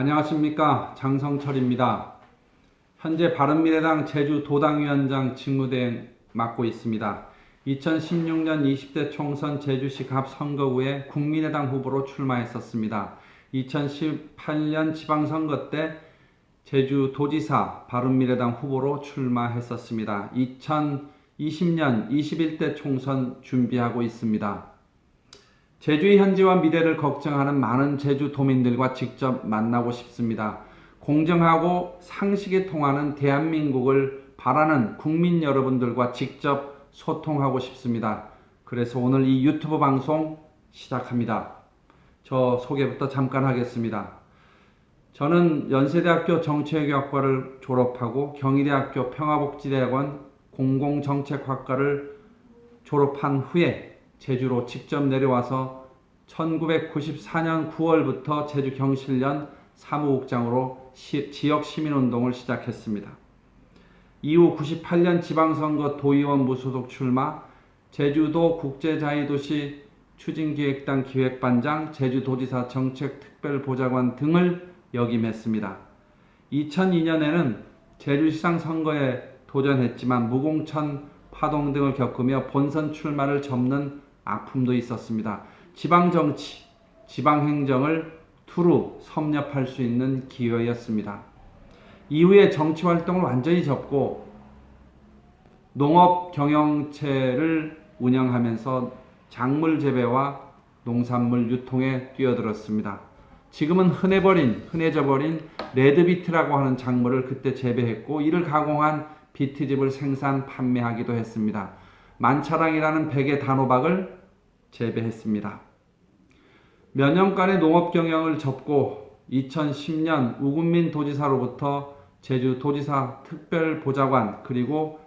안녕하십니까, 장성철입니다. 현재 바른미래당 제주도당위원장 직무대행 맡고 있습니다. 2016년 20대 총선 제주시 갑 선거 후에 국민의당 후보로 출마했었습니다. 2018년 지방선거 때 제주도지사 바른미래당 후보로 출마했었습니다. 2020년 21대 총선 준비하고 있습니다. 제주의 현재와 미래를 걱정하는 많은 제주도민들과 직접 만나고 싶습니다. 공정하고 상식이 통하는 대한민국을 바라는 국민 여러분들과 직접 소통하고 싶습니다. 그래서 오늘 이 유튜브 방송 시작합니다. 저 소개부터 잠깐 하겠습니다. 저는 연세대학교 정치외교학과를 졸업하고 경희대학교 평화복지대학원 공공정책학과를 졸업한 후에 제주로 직접 내려와서 1994년 9월부터 제주 경실련 사무국장으로 지역 시민운동을 시작했습니다. 이후 98년 지방선거 도의원 무소속 출마, 제주도 국제자유도시 추진기획단 기획반장, 제주도지사 정책특별보좌관 등을 역임했습니다. 2002년에는 제주시장 선거에 도전했지만 무공천 파동 등을 겪으며 본선 출마를 접는 아픔도 있었습니다. 지방정치, 지방행정을 두루 섭렵할 수 있는 기회였습니다. 이후에 정치활동을 완전히 접고 농업 경영체를 운영하면서 작물 재배와 농산물 유통에 뛰어들었습니다. 지금은 흔해져버린 레드비트라고 하는 작물을 그때 재배했고 이를 가공한 비트즙을 생산 판매하기도 했습니다. 만차랑이라는 백의 단호박을 재배했습니다. 몇 년간의 농업 경영을 접고 2010년 우금민 도지사로부터 제주도지사 특별보좌관 그리고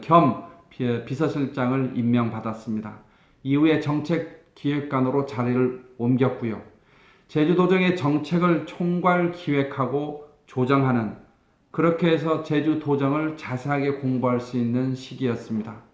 겸 비서실장을 임명받았습니다. 이후에 정책기획관으로 자리를 옮겼고요. 제주도정의 정책을 총괄 기획하고 조정하는 그렇게 해서 제주도정을 자세하게 공부할 수 있는 시기였습니다.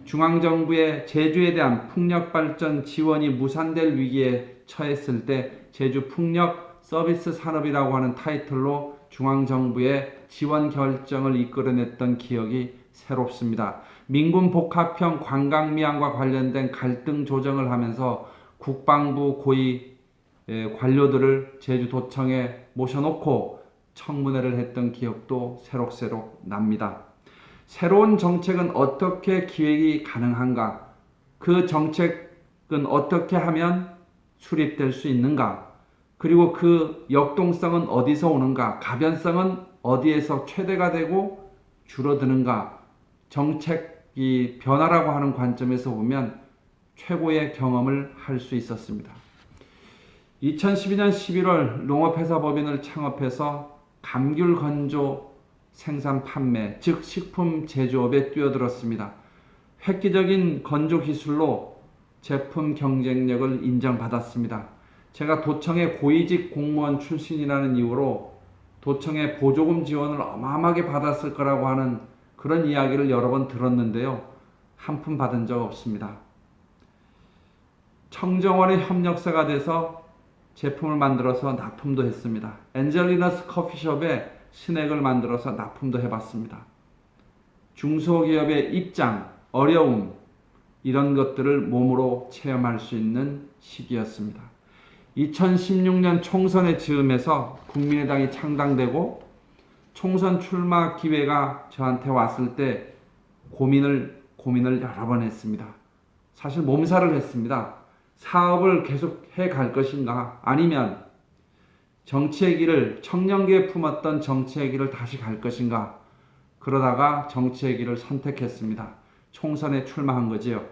중앙정부의 제주에 대한 풍력발전 지원이 무산될 위기에 처했을 때 제주 풍력 서비스 산업이라고 하는 타이틀로 중앙정부의 지원 결정을 이끌어냈던 기억이 새롭습니다. 민군 복합형 관광미항과 관련된 갈등 조정을 하면서 국방부 고위 관료들을 제주도청에 모셔놓고 청문회를 했던 기억도 새록새록 납니다. 새로운 정책은 어떻게 기획이 가능한가? 그 정책은 어떻게 하면 수립될 수 있는가? 그리고 그 역동성은 어디서 오는가? 가변성은 어디에서 최대가 되고 줄어드는가? 정책이 변화라고 하는 관점에서 보면 최고의 경험을 할 수 있었습니다. 2012년 11월 농업회사법인을 창업해서 감귤 건조 생산 판매, 즉 식품 제조업에 뛰어들었습니다. 획기적인 건조 기술로 제품 경쟁력을 인정받았습니다. 제가 도청의 고위직 공무원 출신이라는 이유로 도청의 보조금 지원을 어마어마하게 받았을 거라고 하는 그런 이야기를 여러 번 들었는데요. 한 푼 받은 적 없습니다. 청정원의 협력사가 돼서 제품을 만들어서 납품도 했습니다. 엔젤리너스 커피숍에 스낵을 만들어서 납품도 해봤습니다. 중소기업의 입장, 어려움 이런 것들을 몸으로 체험할 수 있는 시기였습니다. 2016년 총선의 즈음에서 국민의당이 창당되고 총선 출마 기회가 저한테 왔을 때 고민을 여러 번 했습니다. 사실 몸살을 했습니다. 사업을 계속 해갈 것인가 아니면 정치의 길을 청년기에 품었던 정치의 길을 다시 갈 것인가 그러다가 정치의 길을 선택했습니다. 총선에 출마한 거지요.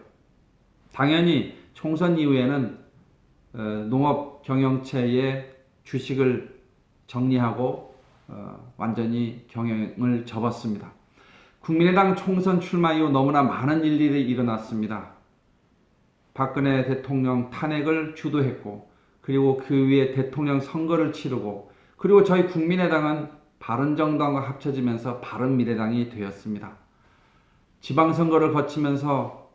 당연히 총선 이후에는 농업 경영체의 주식을 정리하고 완전히 경영을 접었습니다. 국민의당 총선 출마 이후 너무나 많은 일들이 일어났습니다. 박근혜 대통령 탄핵을 주도했고 그리고 그 위에 대통령 선거를 치르고 그리고 저희 국민의당은 바른정당과 합쳐지면서 바른미래당이 되었습니다. 지방선거를 거치면서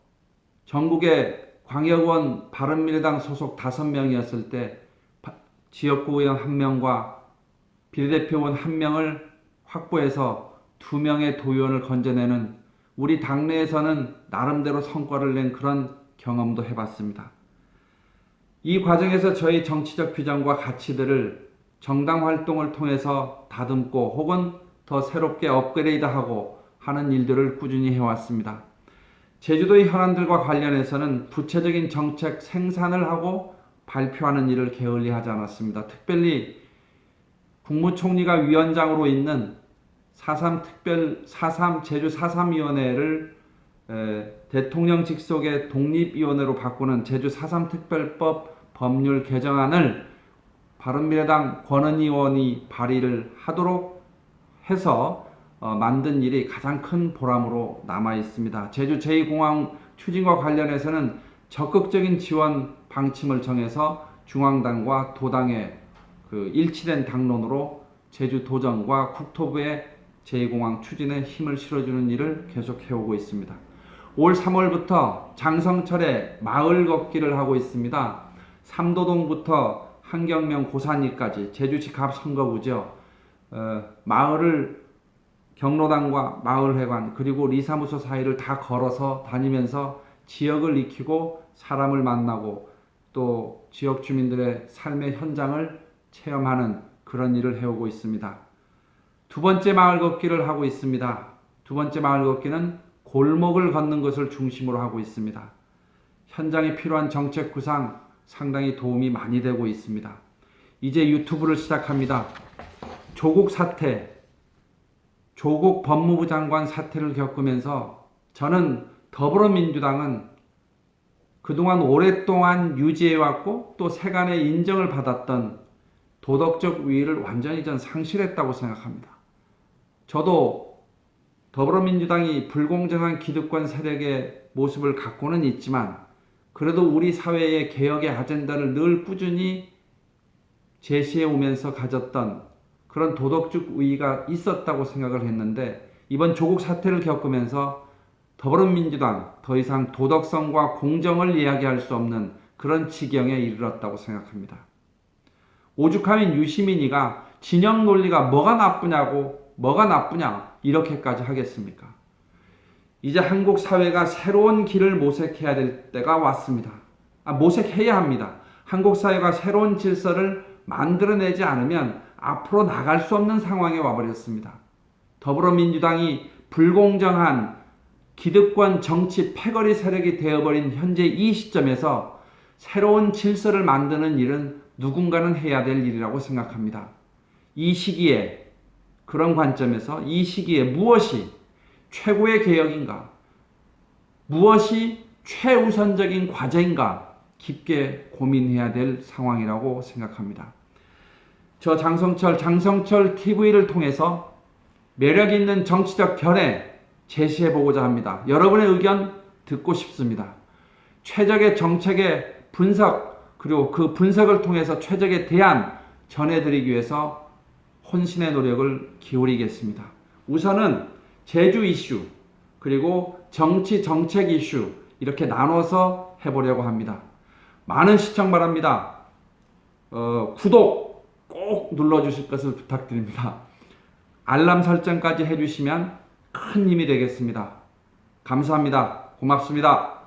전국의 광역의원 바른미래당 소속 5명이었을 때 지역구 의원 1명과 비례대표원 1명을 확보해서 2명의 도의원을 건져내는 우리 당내에서는 나름대로 성과를 낸 그런 경험도 해봤습니다. 이 과정에서 저희 정치적 비전과 가치들을 정당 활동을 통해서 다듬고 혹은 더 새롭게 업그레이드하고 하는 일들을 꾸준히 해왔습니다. 제주도의 현안들과 관련해서는 구체적인 정책 생산을 하고 발표하는 일을 게을리하지 않았습니다. 특별히 국무총리가 위원장으로 있는 4.3 제주 4.3위원회를 대통령 직속의 독립위원회로 바꾸는 제주 4.3특별법 법률 개정안을 바른미래당 권은희 의원이 발의를 하도록 해서 만든 일이 가장 큰 보람으로 남아 있습니다. 제주 제2공항 추진과 관련해서는 적극적인 지원 방침을 정해서 중앙당과 도당의 일치된 당론으로 제주 도정과 국토부의 제2공항 추진에 힘을 실어주는 일을 계속 해오고 있습니다. 올 3월부터 장성철의 마을 걷기를 하고 있습니다. 삼도동부터 한경명 고산리까지 제주시 갑 선거구죠. 마을을 경로당과 마을회관 그리고 리사무소 사이를 다 걸어서 다니면서 지역을 익히고 사람을 만나고 또 지역 주민들의 삶의 현장을 체험하는 그런 일을 해오고 있습니다. 두 번째 마을 걷기를 하고 있습니다. 두 번째 마을 걷기는 골목을 걷는 것을 중심으로 하고 있습니다. 현장에 필요한 정책 구상 상당히 도움이 많이 되고 있습니다. 이제 유튜브를 시작합니다. 조국 사태, 조국 법무부 장관 사태를 겪으면서 저는 더불어민주당은 그동안 오랫동안 유지해왔고 또 세간의 인정을 받았던 도덕적 우위를 완전히 전 상실했다고 생각합니다. 저도 더불어민주당이 불공정한 기득권 세력의 모습을 갖고는 있지만 그래도 우리 사회의 개혁의 아젠다를 늘 꾸준히 제시해 오면서 가졌던 그런 도덕적 우위가 있었다고 생각을 했는데 이번 조국 사태를 겪으면서 더불어민주당 더 이상 도덕성과 공정을 이야기할 수 없는 그런 지경에 이르렀다고 생각합니다. 오죽하면 유시민이가 진영 논리가 뭐가 나쁘냐 이렇게까지 하겠습니까? 이제 한국 사회가 새로운 길을 모색해야 될 때가 왔습니다. 모색해야 합니다. 한국 사회가 새로운 질서를 만들어내지 않으면 앞으로 나갈 수 없는 상황에 와버렸습니다. 더불어민주당이 불공정한 기득권 정치 패거리 세력이 되어버린 현재 이 시점에서 새로운 질서를 만드는 일은 누군가는 해야 될 일이라고 생각합니다. 이 시기에 그런 관점에서 이 시기에 무엇이 최고의 개혁인가? 무엇이 최우선적인 과제인가? 깊게 고민해야 될 상황이라고 생각합니다. 저 장성철 TV를 통해서 매력 있는 정치적 견해 제시해보고자 합니다. 여러분의 의견 듣고 싶습니다. 최적의 정책의 분석 그리고 그 분석을 통해서 최적의 대안 전해드리기 위해서 혼신의 노력을 기울이겠습니다. 우선은 제주 이슈 그리고 정치 정책 이슈 이렇게 나눠서 해보려고 합니다. 많은 시청 바랍니다. 구독 꼭 눌러주실 것을 부탁드립니다. 알람 설정까지 해주시면 큰 힘이 되겠습니다. 감사합니다. 고맙습니다.